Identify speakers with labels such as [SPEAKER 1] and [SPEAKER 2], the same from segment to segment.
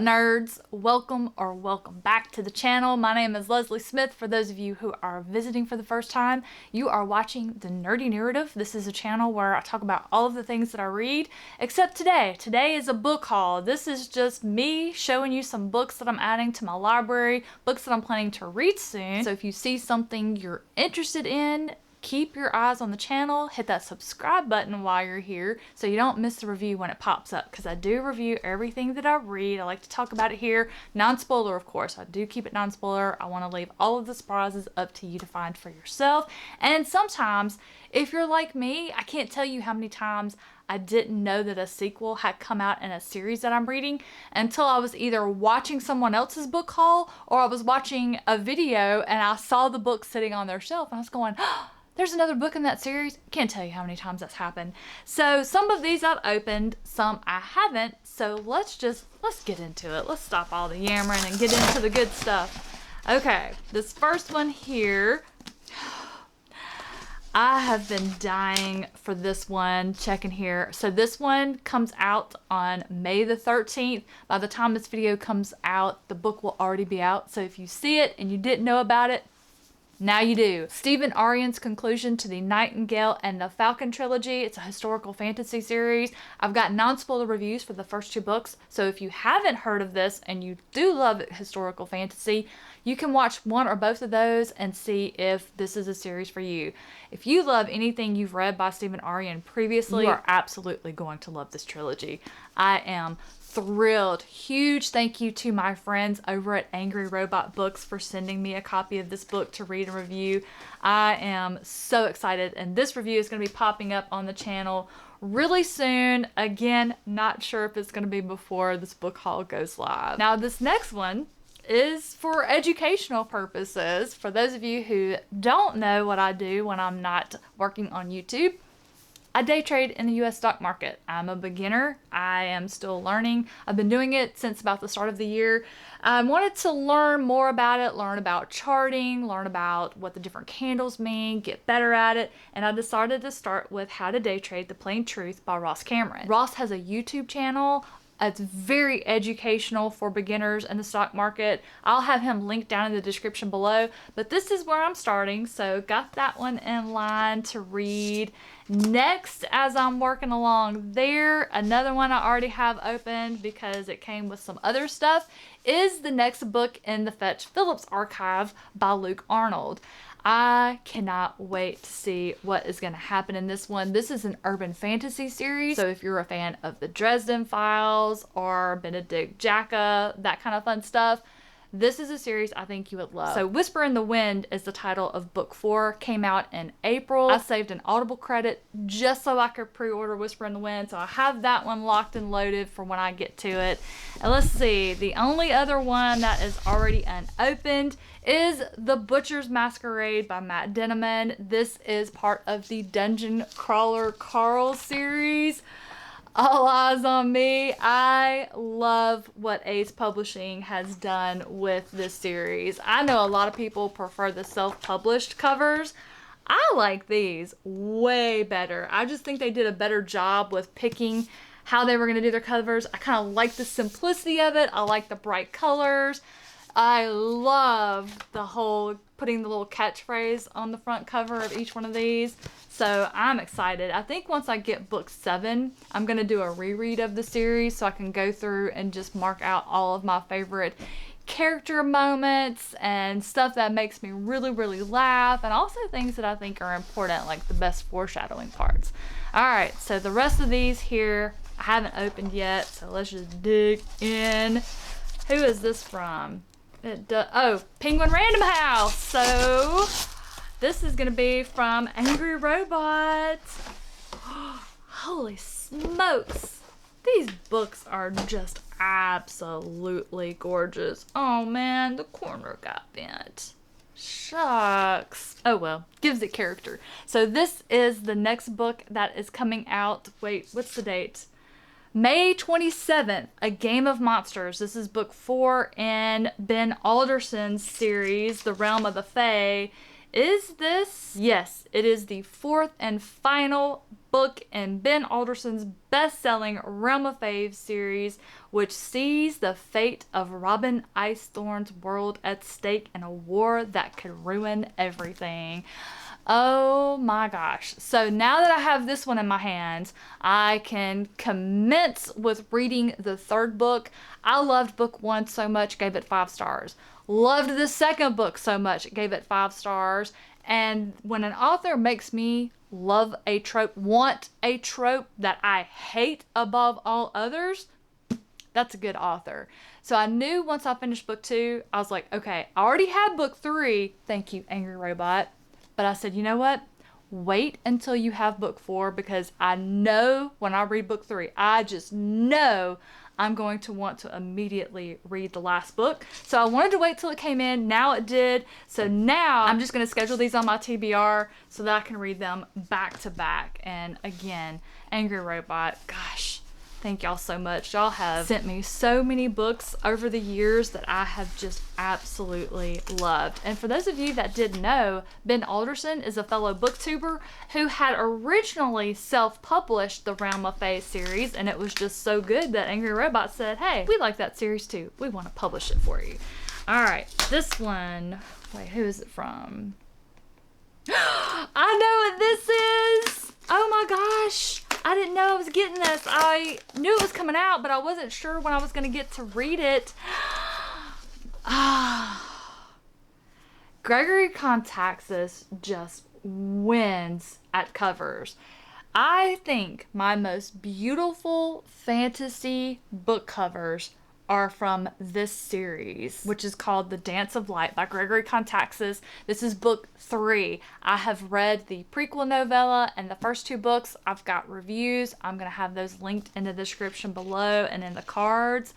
[SPEAKER 1] up, nerds? Welcome back to the channel. My name is Leslie Smith. For those of you who are visiting for the first time, you are watching The Nerdy Narrative. This is a channel where I talk about all of the things that I read, except today. Today is a book haul. This is just me showing you some books that I'm adding to my library, books that I'm planning to read soon. So if you see something you're interested in, keep your eyes on the channel, hit that subscribe button while you're here so you don't miss the review when it pops up, because I do review everything that I read. I like to talk about it here. Non-spoiler, of course. I do keep it non-spoiler. I want to leave all of the surprises up to you to find for yourself. And sometimes, if you're like me, I can't tell you how many times I didn't know that a sequel had come out in a series that I'm reading until I was either watching someone else's book haul or I was watching a video and I saw the book sitting on their shelf and I was going, oh, there's another book in that series. Can't tell you how many times that's happened. So some of these I've opened, some I haven't. So let's get into it. Let's stop all the yammering and get into the good stuff. Okay, this first one here, I have been dying for this one. Checking here. So this one comes out on May the 13th. By the time this video comes out, the book will already be out. So if you see it and you didn't know about it, now you do. Stephen Arion's conclusion to the Nightingale and the Falcon trilogy. It's a historical fantasy series. I've got non-spoiler reviews for the first two books, so if you haven't heard of this and you do love historical fantasy, you can watch one or both of those and see if this is a series for you. If you love anything you've read by Stephen Arion previously, you are absolutely going to love this trilogy. I am thrilled. Huge thank you to my friends over at Angry Robot Books for sending me a copy of this book to read and review. I am so excited, and this review is going to be popping up on the channel really soon. Again, not sure if it's going to be before this book haul goes live. Now this next one is for educational purposes. For those of you who don't know what I do when I'm not working on YouTube, I day trade in the US stock market. I'm a beginner. I am still learning. I've been doing it since about the start of the year. I wanted to learn more about it, learn about charting, learn about what the different candles mean, get better at it, and I decided to start with How to Day Trade: The Plain Truth by Ross Cameron. Ross has a YouTube channel. It's very educational for beginners in the stock market. I'll have him linked down in the description below, but this is where I'm starting, so got that one in line to read. Next, as I'm working along there, another one I already have opened because it came with some other stuff, is the next book in the Fetch Phillips archive by Luke Arnold. I cannot wait to see what is going to happen in this one. This is an urban fantasy series, so if you're a fan of the Dresden Files or Benedict Jacka, that kind of fun stuff, this is a series I think you would love. So Whisper in the Wind is the title of book 4, came out in April. I saved an Audible credit just so I could pre-order Whisper in the Wind, so I have that one locked and loaded for when I get to it. And let's see, the only other one that is already unopened is The Butcher's Masquerade by Matt Denneman. This is part of the Dungeon Crawler Carl series. All eyes on me. I love what Ace Publishing has done with this series. I know a lot of people prefer the self-published covers. I like these way better. I just think they did a better job with picking how they were going to do their covers. I kind of like the simplicity of it. I like the bright colors. I love the whole putting the little catchphrase on the front cover of each one of these. So I'm excited. I think once I get book 7, I'm going to do a reread of the series so I can go through and just mark out all of my favorite character moments and stuff that makes me really, really laugh, and also things that I think are important, like the best foreshadowing parts. Alright, so the rest of these here I haven't opened yet, so let's just dig in. Who is this from? Oh, Penguin Random House. So this is going to be from Angry Robot. Holy smokes. These books are just absolutely gorgeous. Oh man, the corner got bent. Shucks. Oh well, gives it character. So this is the next book that is coming out. Wait, what's the date? May 27th, A Game of Monsters. This is book 4 in Ben Alderson's series, The Realm of the Fae. Is this? Yes, it is the 4th and final book in Ben Alderson's best-selling Realm of Faves series, which sees the fate of Robin Icethorn's world at stake in a war that could ruin everything. Oh my gosh. So now that I have this one in my hands, I can commence with reading the third book. I loved book 1 so much, gave it 5 stars. Loved the second book so much, gave it 5 stars. And when an author makes me love a trope, want a trope that I hate above all others, that's a good author. So I knew once I finished book 2, I was like, okay, I already had book 3. Thank you, Angry Robot. But I said, you know what? Wait until you have book 4, because I know when I read book 3, I just know I'm going to want to immediately read the last book. So I wanted to wait till it came in. Now it did. So now I'm just going to schedule these on my TBR so that I can read them back to back. And again, Angry Robot, gosh, thank y'all so much. Y'all have sent me so many books over the years that I have just absolutely loved. And for those of you that didn't know, Ben Alderson is a fellow booktuber who had originally self-published the Realm of Fae series, and it was just so good that Angry Robot said, hey, we like that series too. We want to publish it for you. All right, this one, wait, who is it from? I know what this is. Oh my gosh. I didn't know I was getting this. I knew it was coming out, but I wasn't sure when I was going to get to read it. Gregory Contaxis just wins at covers. I think my most beautiful fantasy book covers are from this series, which is called The Dance of Light by Gregory Contaxis. This is book 3. I have read the prequel novella and the first 2 books. I've got reviews. I'm going to have those linked in the description below and in the cards.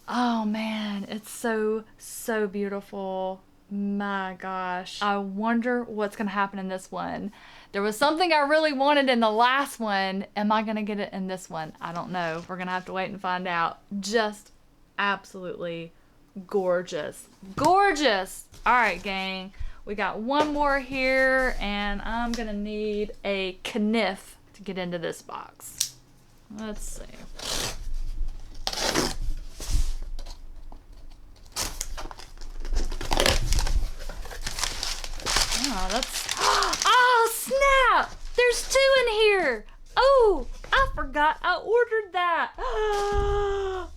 [SPEAKER 1] Oh man, it's so, so beautiful. My gosh. I wonder what's going to happen in this one. There was something I really wanted in the last one. Am I going to get it in this one? I don't know. We're going to have to wait and find out. Just absolutely gorgeous. Gorgeous! Alright, gang. We got one more here, and I'm going to need a kniff to get into this box. Let's see. Oh, that's... Oh, snap! There's 2 in here! Oh, I forgot I ordered that. Ah!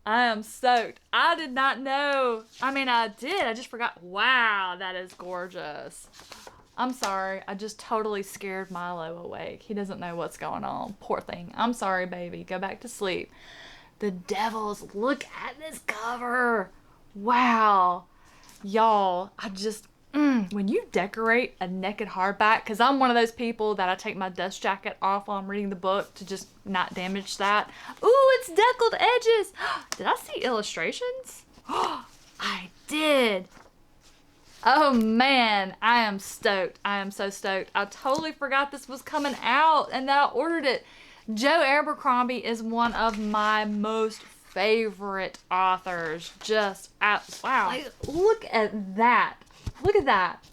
[SPEAKER 1] I am stoked. I did not know. I mean, I did. I just forgot. Wow, that is gorgeous. I'm sorry. I just totally scared Milo awake. He doesn't know what's going on. Poor thing. I'm sorry, baby. Go back to sleep. The Devils. Look at this cover. Wow. Y'all, I just... when you decorate a naked hardback, because I'm one of those people that I take my dust jacket off while I'm reading the book to just not damage that. Ooh, it's deckled edges. Did I see illustrations? I did. Oh man, I am stoked. I am so stoked. I totally forgot this was coming out and that I ordered it. Joe Abercrombie is one of my most favorite authors. Just, wow. Like, look at that. Look at that.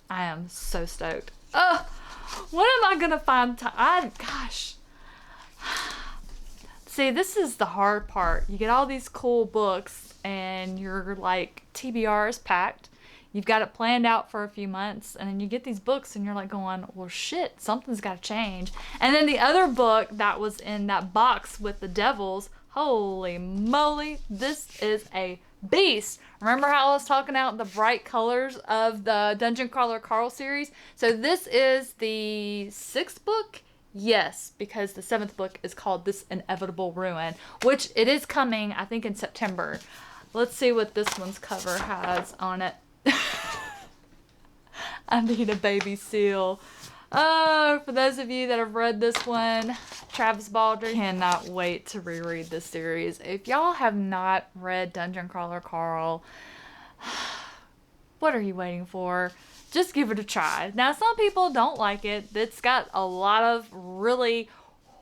[SPEAKER 1] I am so stoked. When am I gonna find time? Gosh. See, this is the hard part. You get all these cool books and you're like, TBR is packed. You've got it planned out for a few months, and then you get these books and you're like going, well shit, something's gotta change. And then the other book that was in that box with the Devils, holy moly, this is a beast. Remember how I was talking about the bright colors of the Dungeon Crawler Carl series? So this is the 6th book? Yes, because the 7th book is called This Inevitable Ruin, which it is coming, I think, in September. Let's see what this one's cover has on it. I need a baby seal. Oh, for those of you that have read this one, Travis Baldree, cannot wait to reread this series. If y'all have not read Dungeon Crawler Carl, what are you waiting for? Just give it a try. Now, some people don't like it. It's got a lot of really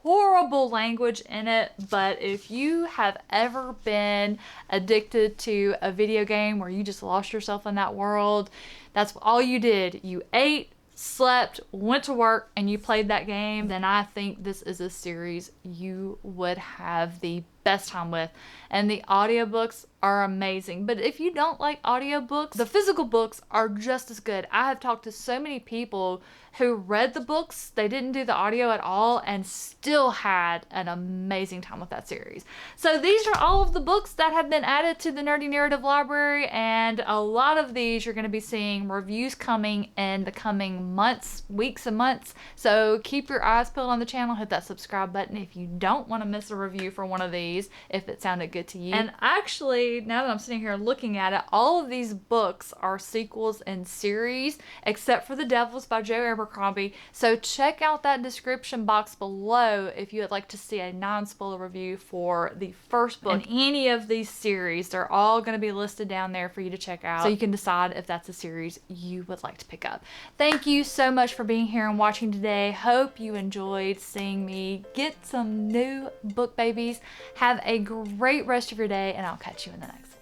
[SPEAKER 1] horrible language in it, but if you have ever been addicted to a video game where you just lost yourself in that world, that's all you did. You ate, slept, went to work, and you played that game, then I think this is a series you would have the best time with. And the audiobooks are amazing. But if you don't like audiobooks, the physical books are just as good. I have talked to so many people who read the books, they didn't do the audio at all, and still had an amazing time with that series. So these are all of the books that have been added to the Nerdy Narrative Library, and a lot of these you're going to be seeing reviews coming in the coming months, weeks and months. So keep your eyes peeled on the channel, hit that subscribe button if you don't want to miss a review for one of these, if it sounded good to you. And actually, now that I'm sitting here looking at it, all of these books are sequels in series, except for The Devils by Joe Abercrombie. So check out that description box below if you would like to see a non-spoiler review for the first book in any of these series. They're all going to be listed down there for you to check out, so you can decide if that's a series you would like to pick up. Thank you so much for being here and watching today. Hope you enjoyed seeing me get some new book babies. Have a great rest of your day, and I'll catch you in the next one.